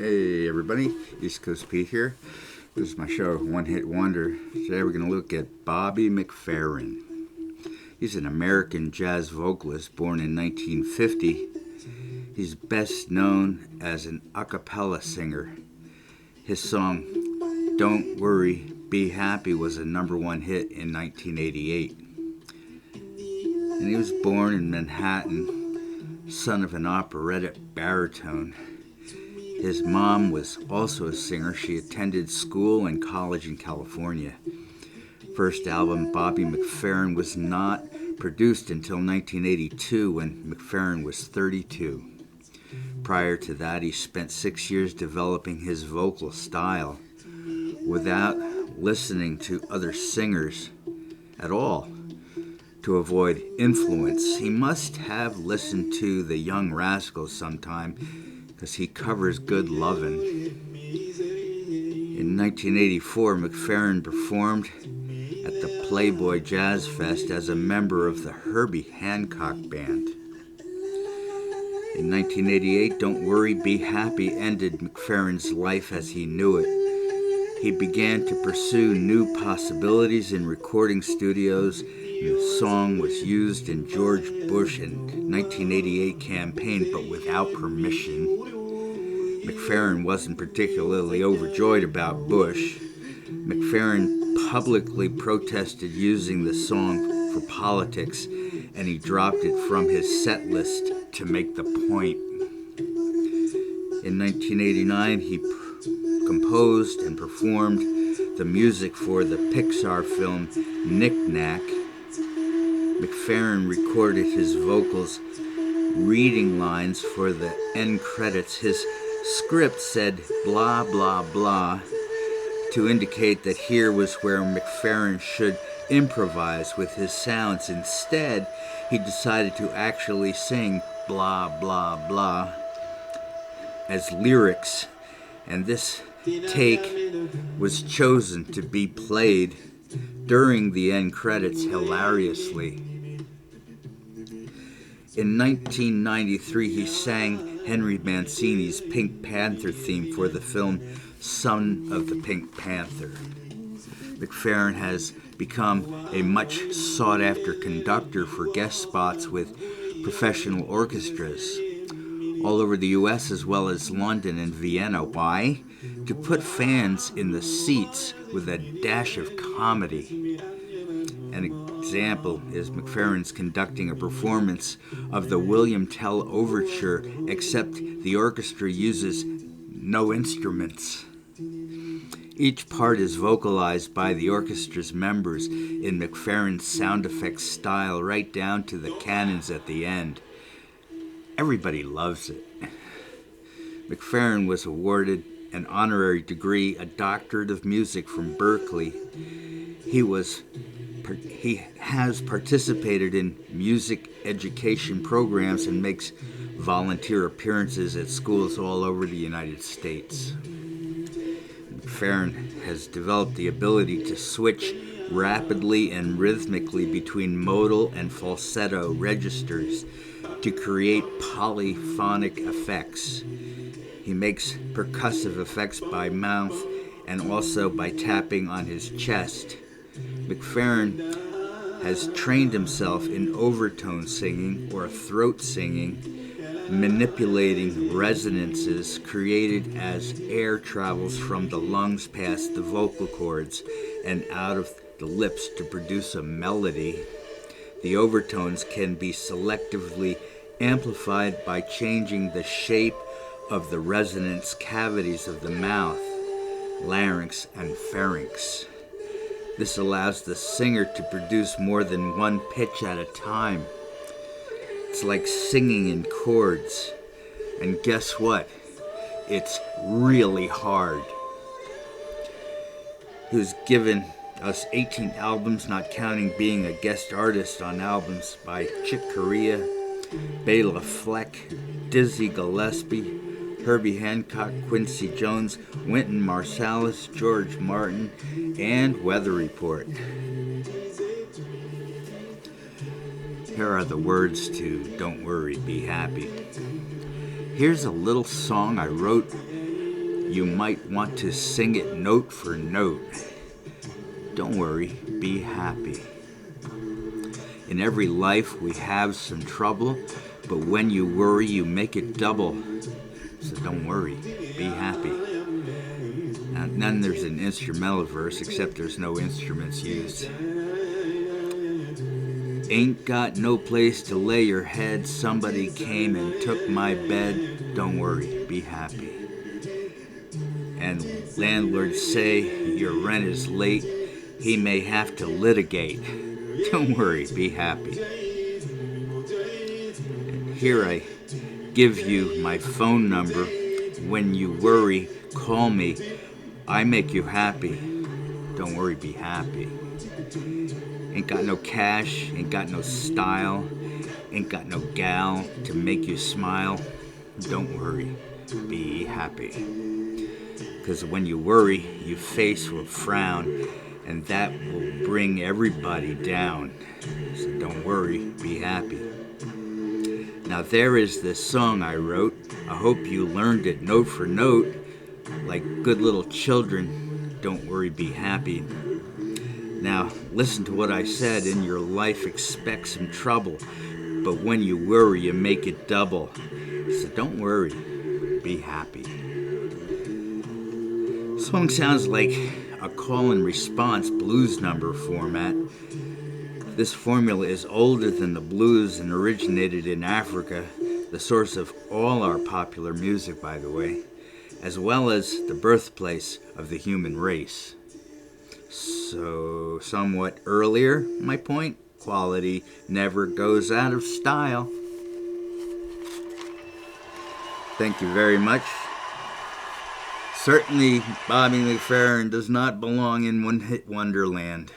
Hey everybody, East Coast Pete here. This is my show, One Hit Wonder. Today we're going to look at Bobby McFerrin. He's an American jazz vocalist born in 1950. He's best known as an a cappella singer. His song, Don't Worry, Be Happy was a #1 hit in 1988. And he was born in Manhattan, son of an operetta baritone. His mom was also a singer. She attended school and college in California. First album, Bobby McFerrin, was not produced until 1982 when McFerrin was 32. Prior to that, he spent 6 years developing his vocal style without listening to other singers at all to avoid influence. He must have listened to the Young Rascals sometime, because he covers Good Lovin'. In 1984, McFerrin performed at the Playboy Jazz Fest as a member of the Herbie Hancock Band. In 1988, Don't Worry, Be Happy ended McFerrin's life as he knew it. He began to pursue new possibilities in recording studios, and the song was used in George Bush in 1988 campaign, but without permission. McFerrin wasn't particularly overjoyed about Bush. McFerrin publicly protested using the song for politics, and he dropped it from his set list to make the point. In 1989, he composed and performed the music for the Pixar film Knick Knack. McFerrin recorded his vocals reading lines for the end credits. His script said blah blah blah to indicate that here was where McFerrin should improvise with his sounds. Instead, he decided to actually sing blah blah blah as lyrics, and this take was chosen to be played during the end credits hilariously. In 1993, he sang Henry Mancini's Pink Panther theme for the film Son of the Pink Panther. McFerrin has become a much sought-after conductor for guest spots with professional orchestras all over the U.S. as well as London and Vienna. Why? To put fans in the seats with a dash of comedy. An example is McFerrin's conducting a performance of the William Tell Overture, except the orchestra uses no instruments. Each part is vocalized by the orchestra's members in McFerrin's sound effects style, right down to the cannons at the end. Everybody loves it. McFerrin was awarded an honorary degree, a doctorate of music from Berkeley. He has participated in music education programs and makes volunteer appearances at schools all over the United States. McFerrin has developed the ability to switch rapidly and rhythmically between modal and falsetto registers to create polyphonic effects. He makes percussive effects by mouth and also by tapping on his chest. McFerrin has trained himself in overtone singing or throat singing, manipulating resonances created as air travels from the lungs past the vocal cords and out of the lips to produce a melody. The overtones can be selectively amplified by changing the shape of the resonance cavities of the mouth, larynx, and pharynx. This allows the singer to produce more than one pitch at a time. It's like singing in chords. And guess what? It's really hard. He was given us 18 albums, not counting being a guest artist on albums by Chick Corea, Bela Fleck, Dizzy Gillespie, Herbie Hancock, Quincy Jones, Wynton Marsalis, George Martin, and Weather Report. Here are the words to Don't Worry, Be Happy. Here's a little song I wrote You might want to sing it note for note. Don't worry, be happy. In every life we have some trouble, but when you worry, you make it double. So don't worry, be happy. Now, then there's an instrumental verse, except there's no instruments used. Ain't got no place to lay your head. Somebody came and took my bed. Don't worry, be happy. And landlords say your rent is late. He may have to litigate. Don't worry, be happy. And here I give you my phone number. When you worry, call me. I make you happy. Don't worry, be happy. Ain't got no cash, ain't got no style, ain't got no gal to make you smile. Don't worry, be happy. Because when you worry, your face will frown, and that will bring everybody down. So don't worry, be happy. Now there is this song I wrote. I hope you learned it note for note. Like good little children, don't worry, be happy. Now, listen to what I said. In your life, expect some trouble. But when you worry, you make it double. So don't worry, be happy. The song sounds like a call and response blues number format. This formula is older than the blues and originated in Africa, the source of all our popular music, by the way, as well as the birthplace of the human race. So, somewhat earlier, my point, quality never goes out of style. Thank you very much. Certainly, Bobby McFerrin does not belong in one hit wonderland.